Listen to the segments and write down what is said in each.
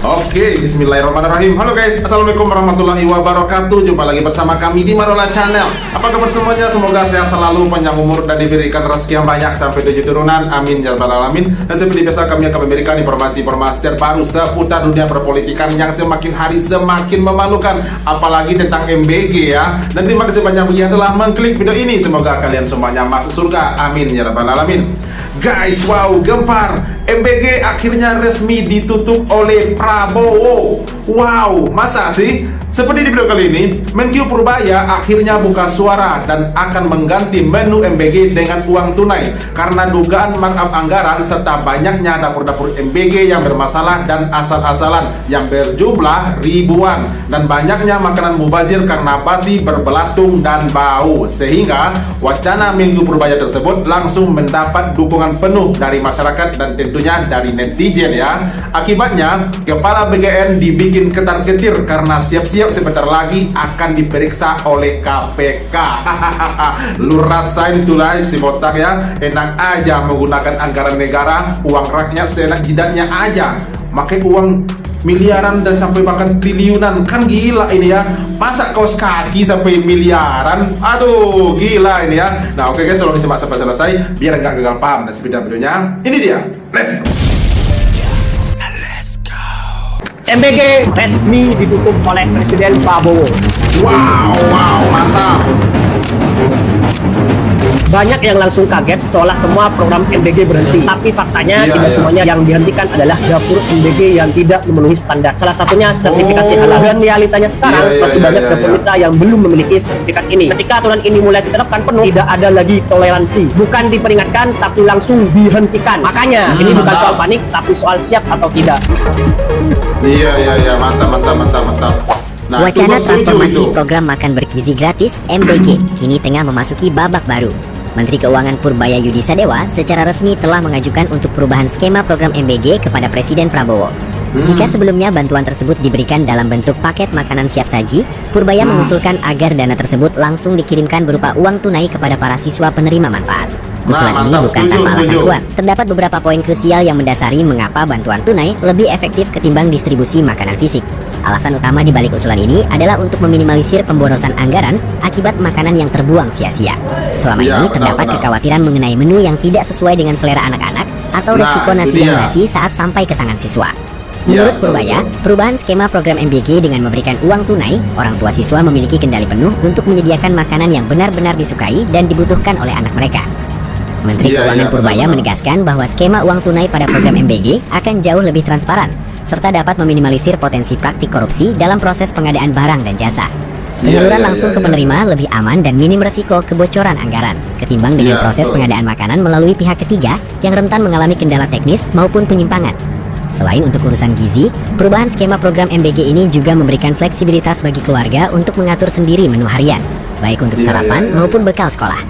Oke, bismillahirrahmanirrahim. Halo guys, assalamualaikum warahmatullahi wabarakatuh. Jumpa lagi bersama kami di Marola Channel. Apa kabar semuanya? Semoga sehat selalu, panjang umur, dan diberikan rezeki yang banyak sampai 7 turunan. Amin ya rabbal alamin. Dan seperti biasa kami akan memberikan informasi-informasi terbaru seputar dunia perpolitikan yang semakin hari semakin memalukan, apalagi tentang MBG ya. Dan terima kasih banyak yang telah mengklik video ini. Semoga kalian semuanya masuk surga. Amin ya rabbal alamin. Guys, wow, gempar. MBG akhirnya resmi ditutup oleh Prabowo. Wow, masa sih? Seperti di video kali ini, Menkyu Purbaya akhirnya buka suara dan akan mengganti menu MBG dengan uang tunai karena dugaan markup anggaran serta banyaknya dapur-dapur MBG yang bermasalah dan asal-asalan yang berjumlah ribuan, dan banyaknya makanan mubazir karena basi, berbelatung, dan bau, sehingga wacana Menkyu Purbaya tersebut langsung mendapat dukungan penuh dari masyarakat dan tentunya dari netizen ya. Akibatnya, Kepala BGN dibikin ketar-ketir karena siap-siap sebentar lagi akan diperiksa oleh KPK. Lu rasain tuh lah si botak ya, enak aja menggunakan anggaran negara, uang rakyat seenak jidatnya aja, pakai uang miliaran dan sampai bahkan triliunan. Kan gila ini ya, masa kaos kaki sampai miliaran, aduh gila ini ya. Nah oke guys, tolong disimak sampai selesai biar nggak gagal paham dan sepeda videonya. Ini dia, let's go. MBG resmi ditutup oleh Presiden Prabowo. Wow, mantap. Banyak yang langsung kaget seolah semua program MBG berhenti. Tapi faktanya tidak semuanya yang dihentikan adalah dapur MBG yang tidak memenuhi standar. Salah satunya sertifikasi halal. Dan realitanya sekarang masih banyak dapur mitra yang belum memiliki sertifikat ini. Ketika aturan ini mulai diterapkan penuh, tidak ada lagi toleransi. Bukan diperingatkan, tapi langsung dihentikan. Makanya ini bukan soal panik, tapi soal siap atau tidak. Iya, mantap. Nah, wacana transformasi program makan bergizi gratis MBG kini tengah memasuki babak baru. Menteri Keuangan Purbaya Yudi Sadewa secara resmi telah mengajukan untuk perubahan skema program MBG kepada Presiden Prabowo. Jika sebelumnya bantuan tersebut diberikan dalam bentuk paket makanan siap saji, Purbaya mengusulkan agar dana tersebut langsung dikirimkan berupa uang tunai kepada para siswa penerima manfaat. Usulan ini bukan tanpa alasan kuat. Terdapat beberapa poin krusial yang mendasari mengapa bantuan tunai lebih efektif ketimbang distribusi makanan fisik. Alasan utama di balik usulan ini adalah untuk meminimalisir pemborosan anggaran akibat makanan yang terbuang sia-sia. Selama ini terdapat kekhawatiran mengenai menu yang tidak sesuai dengan selera anak-anak atau risiko nasi yang basi saat sampai ke tangan siswa. Menurut Purbaya, perubahan skema program MBG dengan memberikan uang tunai, orang tua siswa memiliki kendali penuh untuk menyediakan makanan yang benar-benar disukai dan dibutuhkan oleh anak mereka. Menteri Keuangan Purbaya menegaskan bahwa skema uang tunai pada program MBG akan jauh lebih transparan, serta dapat meminimalisir potensi praktik korupsi dalam proses pengadaan barang dan jasa. Penyaluran langsung ke penerima lebih aman dan minim resiko kebocoran anggaran, ketimbang dengan proses pengadaan makanan melalui pihak ketiga yang rentan mengalami kendala teknis maupun penyimpangan. Selain untuk urusan gizi, perubahan skema program MBG ini juga memberikan fleksibilitas bagi keluarga untuk mengatur sendiri menu harian, baik untuk sarapan maupun bekal sekolah.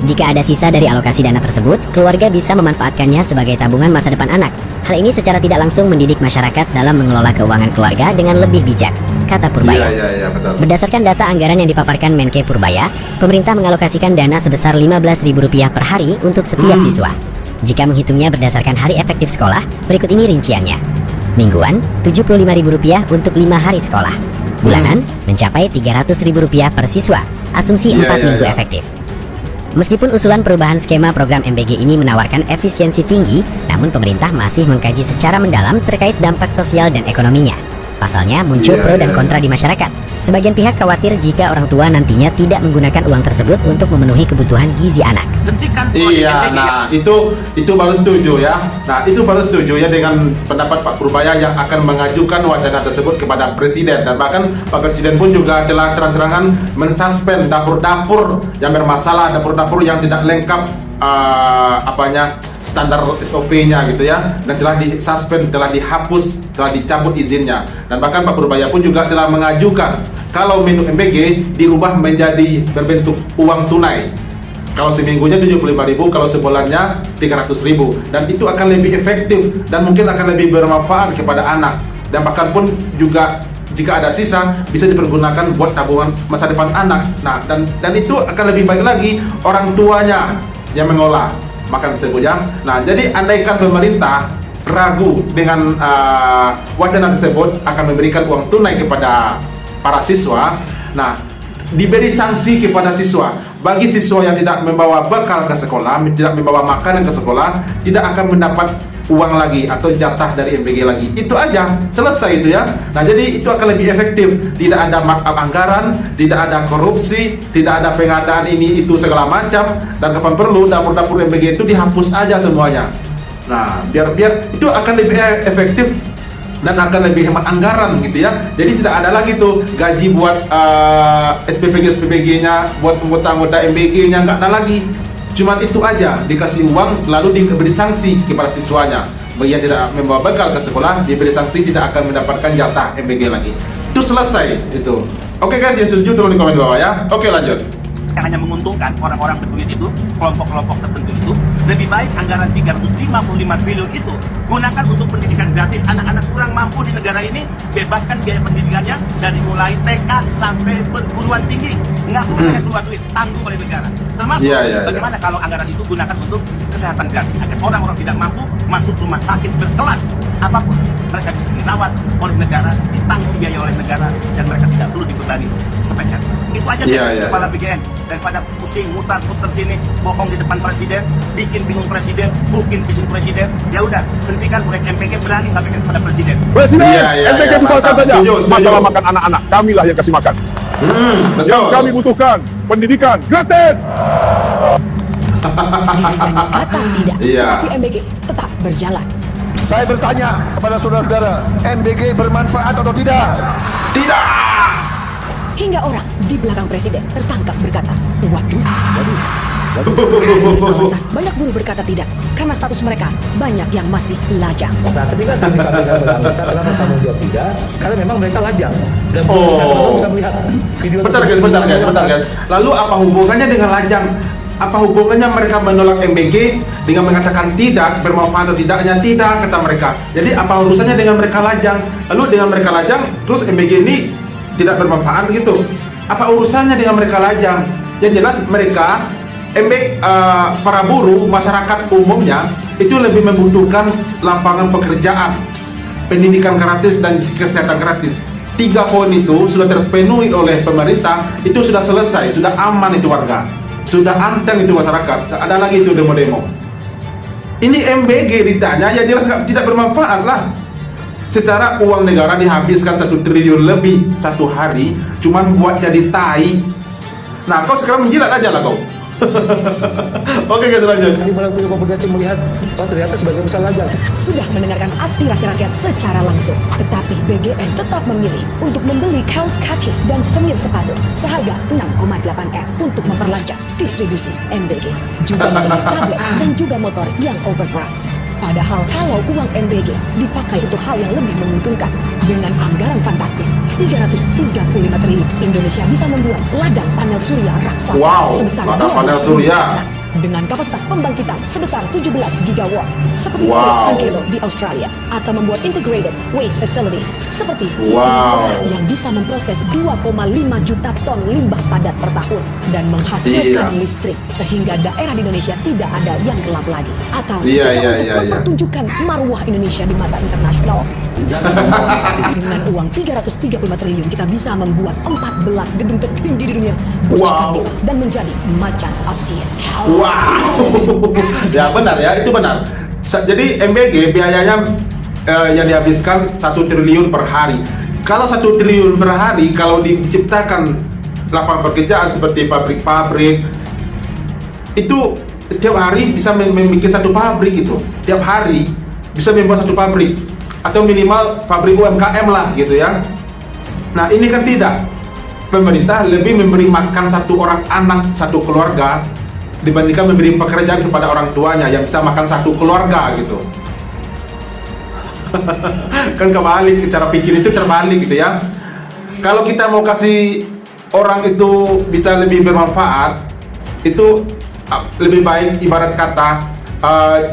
Jika ada sisa dari alokasi dana tersebut, keluarga bisa memanfaatkannya sebagai tabungan masa depan anak. Hal ini secara tidak langsung mendidik masyarakat dalam mengelola keuangan keluarga dengan lebih bijak, kata Purbaya. Betul. Berdasarkan data anggaran yang dipaparkan Menke Purbaya, pemerintah mengalokasikan dana sebesar Rp15.000 per hari untuk setiap siswa. Jika menghitungnya berdasarkan hari efektif sekolah, berikut ini rinciannya. Mingguan, Rp75.000 untuk 5 hari sekolah. Bulanan, mencapai Rp300.000 per siswa. Asumsi 4 minggu efektif. Meskipun usulan perubahan skema program MBG ini menawarkan efisiensi tinggi, namun pemerintah masih mengkaji secara mendalam terkait dampak sosial dan ekonominya. Pasalnya muncul pro dan kontra di masyarakat. Sebagian pihak khawatir jika orang tua nantinya tidak menggunakan uang tersebut untuk memenuhi kebutuhan gizi anak. Iya, nah itu baru setuju ya. Nah itu baru setuju ya dengan pendapat Pak Purbaya yang akan mengajukan wacana tersebut kepada Presiden, dan bahkan Pak Presiden pun juga telah terang-terangan mensuspend dapur-dapur yang bermasalah, dapur-dapur yang tidak lengkap standar SOP-nya gitu ya, dan telah disuspend, telah dihapus, telah dicabut izinnya. Dan bahkan Pak Purbaya pun juga telah mengajukan kalau menu MBG dirubah menjadi berbentuk uang tunai. Kalau seminggunya 75.000, kalau sebulannya 300.000, dan itu akan lebih efektif dan mungkin akan lebih bermanfaat kepada anak. Dan bahkan pun juga jika ada sisa bisa dipergunakan buat tabungan masa depan anak. Nah, dan itu akan lebih baik lagi orang tuanya yang mengolah makan tersebut ya. Nah, jadi andaikan pemerintah ragu dengan wacana tersebut akan memberikan uang tunai kepada para siswa. Nah, diberi sanksi kepada siswa. Bagi siswa yang tidak membawa bekal ke sekolah, tidak membawa makanan ke sekolah, tidak akan mendapat uang lagi atau jatah dari MBG lagi. Itu aja, selesai itu ya. Nah, jadi itu akan lebih efektif. Tidak ada markup anggaran, tidak ada korupsi, tidak ada pengadaan ini itu segala macam, dan kapan perlu dapur-dapur MBG itu dihapus aja semuanya. Nah, biar itu akan lebih efektif dan akan lebih hemat anggaran gitu ya. Jadi tidak ada lagi tuh gaji buat SPPG-nya, buat anggota MBG-nya, nggak ada lagi. Cuman itu aja, dikasih uang lalu diberi sanksi kepada siswanya. Bagi yang tidak membawa bekal ke sekolah, diberi sanksi, tidak akan mendapatkan jatah MBG lagi. Itu selesai itu. Oke guys, yang setuju tulis di komen bawah ya. Oke, lanjut. Yang hanya menguntungkan orang-orang berduit itu, kelompok-kelompok tertentu itu, lebih baik anggaran 355 triliun itu gunakan untuk pendidikan gratis anak-anak kurang mampu di negara ini. Bebaskan biaya pendidikannya dari mulai TK sampai perguruan tinggi, nggak perlu keluar duit, tanggung oleh negara. Termasuk bagaimana kalau anggaran itu gunakan untuk kesehatan gratis agar orang-orang tidak mampu masuk rumah sakit berkelas apapun, mereka bisa dirawat oleh negara, ditanggung biaya oleh negara, dan mereka tidak perlu dibebani spesial. Itu aja kepala BGN, daripada pusing mutar-muter sini, bohong di depan presiden, bikin bingung presiden, bikin bising presiden. Ya udah, hentikan proyek MBG, berani sampaikan kepada presiden. Presiden, MBG bubarkan saja. Masalah makan anak-anak, kamilah yang kasih makan. Yang kami butuhkan pendidikan gratis. Atau tidak, tapi MBG tetap berjalan. Saya bertanya kepada saudara-saudara, MBG bermanfaat atau tidak? Tidak. Hingga orang di belakang presiden tertangkap berkata, waduh. Alasan banyak buruh berkata tidak, karena status mereka banyak yang masih lajang. Nah, ketika kami sampaikan ke anggota, kenapa kamu jawab tidak? Karena memang mereka lajang. Dan bisa melihat video. Bentar guys. Lalu apa hubungannya dengan lajang? Apa hubungannya mereka menolak MBG dengan mengatakan tidak bermanfaat atau tidaknya? Tidak, kata mereka. Jadi apa urusannya dengan mereka lajang? Lalu dengan mereka lajang, terus MBG ini tidak bermanfaat gitu? Apa urusannya dengan mereka lajang? Yang jelas mereka para buruh, masyarakat umumnya itu lebih membutuhkan lapangan pekerjaan, pendidikan gratis dan kesehatan gratis. 3 poin itu sudah terpenuhi oleh pemerintah, itu sudah selesai, sudah aman itu warga, sudah anteng itu masyarakat, tidak ada lagi itu demo-demo. Ini MBG ditanya, ya jelas tidak bermanfaat lah. Secara uang negara dihabiskan 1 triliun lebih 1 hari, cuman buat jadi tai. Nah, kau sekarang menjilat aja lah kau. Oke guys, lanjut. Kami melakukan kompetisi melihat, oh ternyata sebagai besar lajang. Sudah mendengarkan aspirasi rakyat secara langsung, tetapi BGN tetap memilih untuk membeli kaos kaki dan semir sepatu seharga 6,8 M untuk memperlancar distribusi MBG. Juga membeli tablet dan juga motor yang overpriced. Padahal kalau uang MBG dipakai untuk hal yang lebih menguntungkan, dengan anggaran fantastis 335 triliun, Indonesia bisa membuat ladang panel surya raksasa sebesar 20 surya dengan kapasitas pembangkitan sebesar 17 gigawatt seperti proyek Sankelo di Australia, atau membuat integrated waste facility seperti di Singapura yang bisa memproses 2,5 juta ton limbah padat per tahun dan menghasilkan listrik sehingga daerah di Indonesia tidak ada yang gelap lagi. Atau untuk mempertunjukkan marwah Indonesia di mata internasional. Dengan uang 335 triliun kita bisa membuat 14 gedung tertinggi di dunia dan menjadi macan Asia. Ya benar ya, itu benar. Jadi MBG biayanya yang dihabiskan 1 triliun per hari. Kalau 1 triliun per hari, kalau diciptakan lapangan pekerjaan seperti pabrik-pabrik, itu tiap hari bisa membuat 1 pabrik itu. Tiap hari bisa membuat 1 pabrik, atau minimal pabrik UMKM lah gitu ya. Nah ini kan tidak. Pemerintah lebih memberi makan 1 orang anak, 1 keluarga, dibandingkan memberi pekerjaan kepada orang tuanya yang bisa makan 1 keluarga gitu. Kan kebalik, cara pikir itu terbalik gitu ya. Kalau kita mau kasih orang itu bisa lebih bermanfaat, itu lebih baik ibarat kata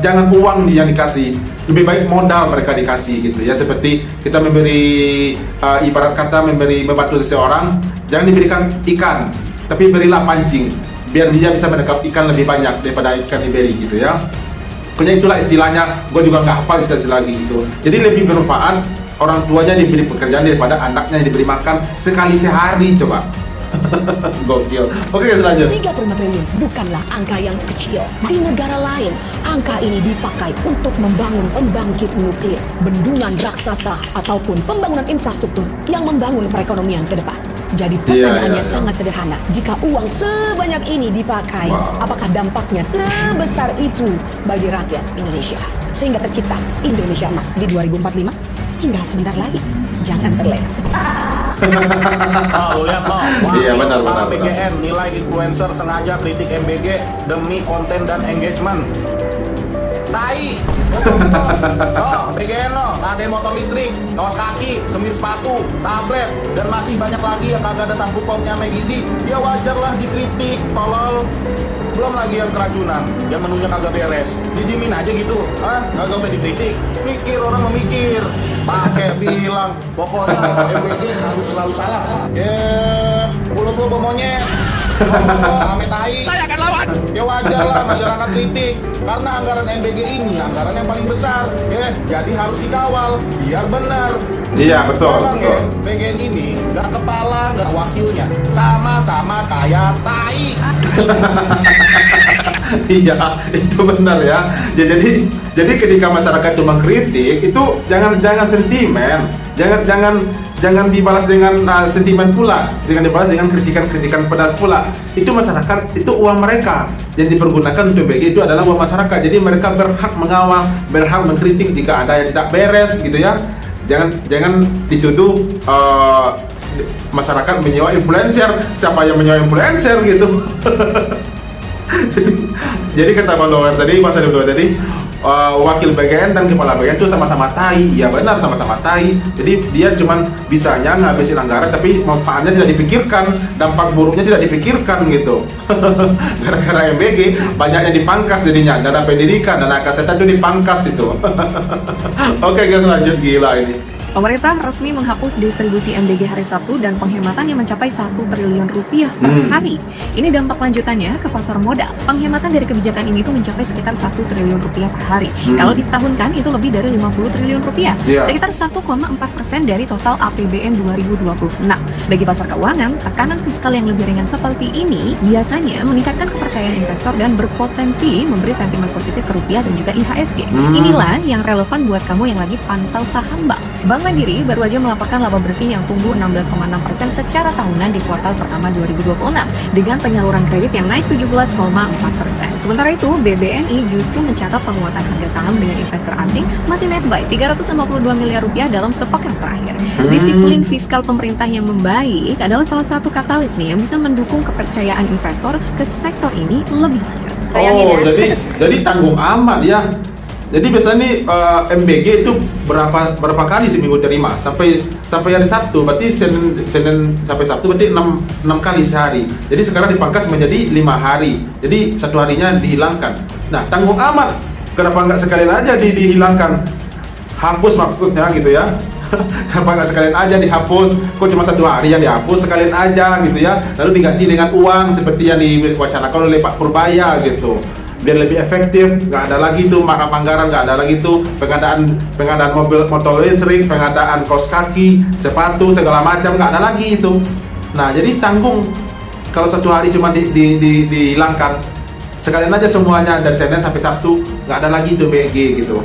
jangan uang yang dikasih, lebih baik modal mereka dikasih gitu ya. Seperti kita memberi ibarat kata membantu seseorang, jangan diberikan ikan, tapi berilah pancing biar dia bisa menangkap ikan lebih banyak daripada ikan diberi gitu ya. Pokoknya itulah istilahnya, gue juga nggak hafal istilah lagi gitu. Jadi lebih bermanfaat orang tuanya diberi pekerjaan daripada anaknya yang diberi makan sekali sehari, coba. Gokil. Oke, selanjutnya. 35 triliun bukanlah angka yang kecil. Di negara lain, angka ini dipakai untuk membangun pembangkit nuklir, bendungan raksasa, ataupun pembangunan infrastruktur yang membangun perekonomian ke depan. Jadi pertanyaannya sangat sederhana. Jika uang sebanyak ini dipakai, apakah dampaknya sebesar itu bagi rakyat Indonesia? Sehingga tercipta Indonesia Emas di 2045? Tinggal sebentar lagi. Jangan terlena. Lo lihat lo, Iya, benar, benar, benar. BGN nilai influencer sengaja kritik MBG demi konten dan engagement. Tai. Oh, BGN lo, ada motor listrik, kaos kaki, semir sepatu, tablet, dan masih banyak lagi yang kagak ada sangkut pautnya sama gizi. Ya wajar lah dikritik, tolol. Belum lagi yang keracunan, yang menunya kagak beres. Didimin aja gitu, kagak usah dikritik. Mikir orang memikir. Pakai bilang, pokoknya MBG harus selalu salah. Mulut lu monyet. Ame tai. Saya akan lawan. Ya wajar lah masyarakat kritik, karena anggaran MBG ini anggaran yang paling besar. Jadi harus dikawal biar benar. Iya, betul. Memang Betul. BGN ini nggak kepala, nggak wakilnya, sama-sama kayak tai. Iya, itu benar ya. Jadi ketika masyarakat itu mengkritik, itu jangan sentimen, jangan dibalas dengan sentimen pula, dengan dibalas dengan kritikan pedas pula. Itu masyarakat, itu uang mereka yang dipergunakan untuk BG, itu adalah uang masyarakat. Jadi mereka berhak mengawal, berhak mengkritik jika ada yang tidak beres gitu ya. Jangan dituduh masyarakat menyewa influencer. Siapa yang menyewa influencer gitu? Jadi kata Bang Dower tadi, Mas Adib Dower tadi, wakil BGN dan kepala BGN itu sama-sama tai. Ya benar, sama-sama tai. Jadi dia cuman bisanya ngabisin anggaran, tapi manfaatnya tidak dipikirkan, dampak buruknya tidak dipikirkan gitu. Gara-gara MBG banyak yang dipangkas jadinya, dana pendidikan, dana kesehatan itu dipangkas itu. Oke guys, lanjut, gila ini. Pemerintah resmi menghapus distribusi MBG hari Sabtu dan penghematannya mencapai 1 triliun rupiah per hari. Ini dampak lanjutannya ke pasar modal. Penghematan dari kebijakan ini tuh mencapai sekitar 1 triliun rupiah per hari. Kalau disetahunkan itu lebih dari 50 triliun rupiah. Sekitar 1,4% dari total APBN 2026. Bagi pasar keuangan, tekanan fiskal yang lebih ringan seperti ini biasanya meningkatkan kepercayaan investor dan berpotensi memberi sentimen positif ke rupiah dan juga IHSG. Inilah yang relevan buat kamu yang lagi pantau saham Bank. Bank Mandiri baru aja melaporkan laba bersih yang tumbuh 16,6% secara tahunan di kuartal pertama 2026 dengan penyaluran kredit yang naik 17,4%. Sementara itu, BBNI justru mencatat penguatan harga saham dengan investor asing masih net buy 352 miliar rupiah dalam sepekan terakhir. Disiplin fiskal pemerintah yang membaik adalah salah satu katalis nih yang bisa mendukung kepercayaan investor ke sektor ini lebih lanjut. Jadi tanggung amat ya. Jadi biasanya nih MBG itu berapa kali seminggu terima sampai hari Sabtu, berarti Senin sampai Sabtu berarti 6 kali sehari. Jadi sekarang dipangkas menjadi 5 hari. Jadi satu harinya dihilangkan. Nah, tanggung amat. Kenapa nggak sekalian aja dihilangkan? Hapus maksudnya gitu ya. Kenapa nggak sekalian aja dihapus? Kok cuma satu hari yang dihapus, sekalian aja gitu ya. Lalu diganti dengan uang seperti yang diwacanakan oleh Pak Purbaya gitu. Biar lebih efektif, nggak ada lagi tuh makna anggaran, nggak ada lagi tuh pengadaan motor listrik, pengadaan kaos kaki, sepatu segala macam, nggak ada lagi itu. Nah, jadi tanggung. Kalau satu hari cuma dihilangkan, sekalian aja semuanya dari Senin sampai Sabtu, nggak ada lagi tuh BG gitu.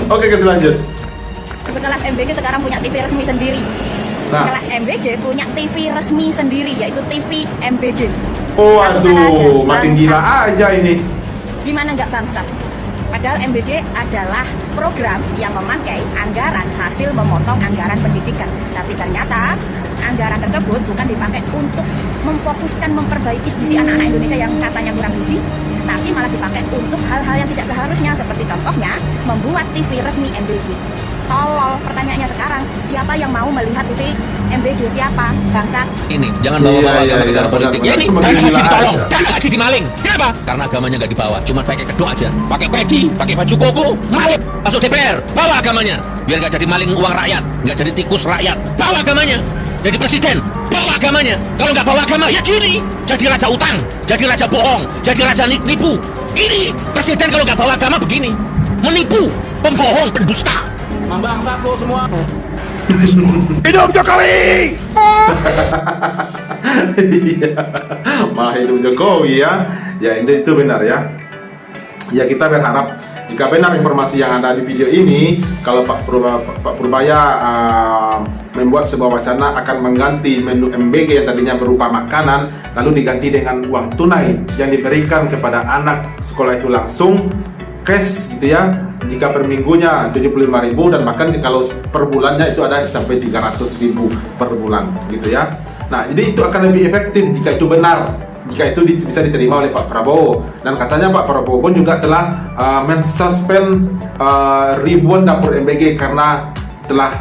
Oke, guys, lanjut. Sekelas MBG sekarang punya TV resmi sendiri. Sekelas MBG punya TV resmi sendiri, yaitu TV MBG. Oh, aduh, makin gila aja ini. Gimana nggak bangsa? Padahal MBG adalah program yang memakai anggaran hasil memotong anggaran pendidikan. Tapi ternyata anggaran tersebut bukan dipakai untuk memfokuskan memperbaiki gizi anak-anak Indonesia yang katanya kurang gizi, tapi malah dipakai untuk hal-hal yang tidak seharusnya, seperti contohnya membuat TV resmi MBG. Tolol, pertanyaannya sekarang, siapa yang mau melihat TV MBG? Siapa? Bangsat. Ini, jangan bawa-bawa karena bicara politik. Ya ini, haji ditolong, haji dimaling. Kenapa? Karena agamanya nggak dibawa, cuma pakai kedok aja. Pakai peci, pakai baju koko, maling. Masuk DPR, bawa agamanya. Biar nggak jadi maling uang rakyat, nggak jadi tikus rakyat. Bawa agamanya. Jadi presiden, bawa agamanya. Kalau nggak bawa agama, ya gini. Jadi raja utang, jadi raja bohong, jadi raja nipu. Ini presiden kalau nggak bawa agama begini, menipu, pembohong, pendusta. Membangsat lo semua. Hidup Jokowi! Iya. Malah hidup Jokowi ya. Ya itu benar ya. Ya kita berharap jika benar informasi yang ada di video ini, kalau Pak Purbaya membuat sebuah wacana akan mengganti menu MBG yang tadinya berupa makanan lalu diganti dengan uang tunai yang diberikan kepada anak sekolah itu langsung cash gitu ya. Jika per minggunya 75.000 dan bahkan kalau per bulannya itu ada sampai 300.000 per bulan gitu ya. Nah, jadi itu akan lebih efektif jika itu benar, jika itu bisa diterima oleh Pak Prabowo. Dan katanya Pak Prabowo pun juga telah mensuspend ribuan dapur MBG karena telah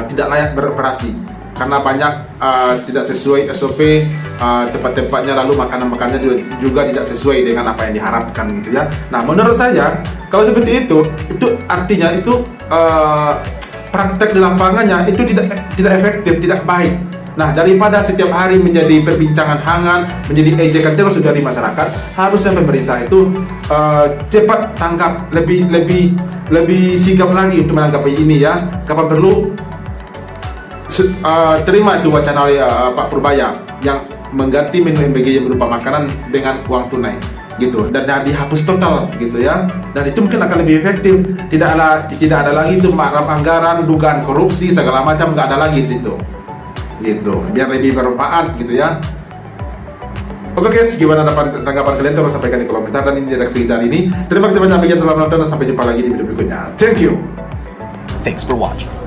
tidak layak beroperasi, karena banyak tidak sesuai SOP tempat-tempatnya, lalu makanan-makanannya juga tidak sesuai dengan apa yang diharapkan gitu ya. Nah, menurut saya kalau seperti itu artinya itu praktek di lapangannya itu tidak efektif, tidak baik. Nah, daripada setiap hari menjadi perbincangan hangat, menjadi ejekan terus dari masyarakat, harusnya pemerintah itu cepat tangkap, lebih sigap lagi untuk menanggapi ini ya. Kapan perlu terima itu wacana oleh Pak Purbaya yang mengganti menu MBG yang berupa makanan dengan uang tunai gitu, dan dihapus total gitu ya. Dan itu mungkin akan lebih efektif. Tidak ada lagi itu marah anggaran, dugaan korupsi segala macam, nggak ada lagi di situ gitu, biar lebih bermanfaat gitu ya. Oke guys, gimana tanggapan kalian? Tolong sampaikan di kolom komentar. Dan ini reaksi kita hari ini. Terima kasih banyak bagi yang telah menonton dan sampai jumpa lagi di video berikutnya. Thank you. Thanks for watching.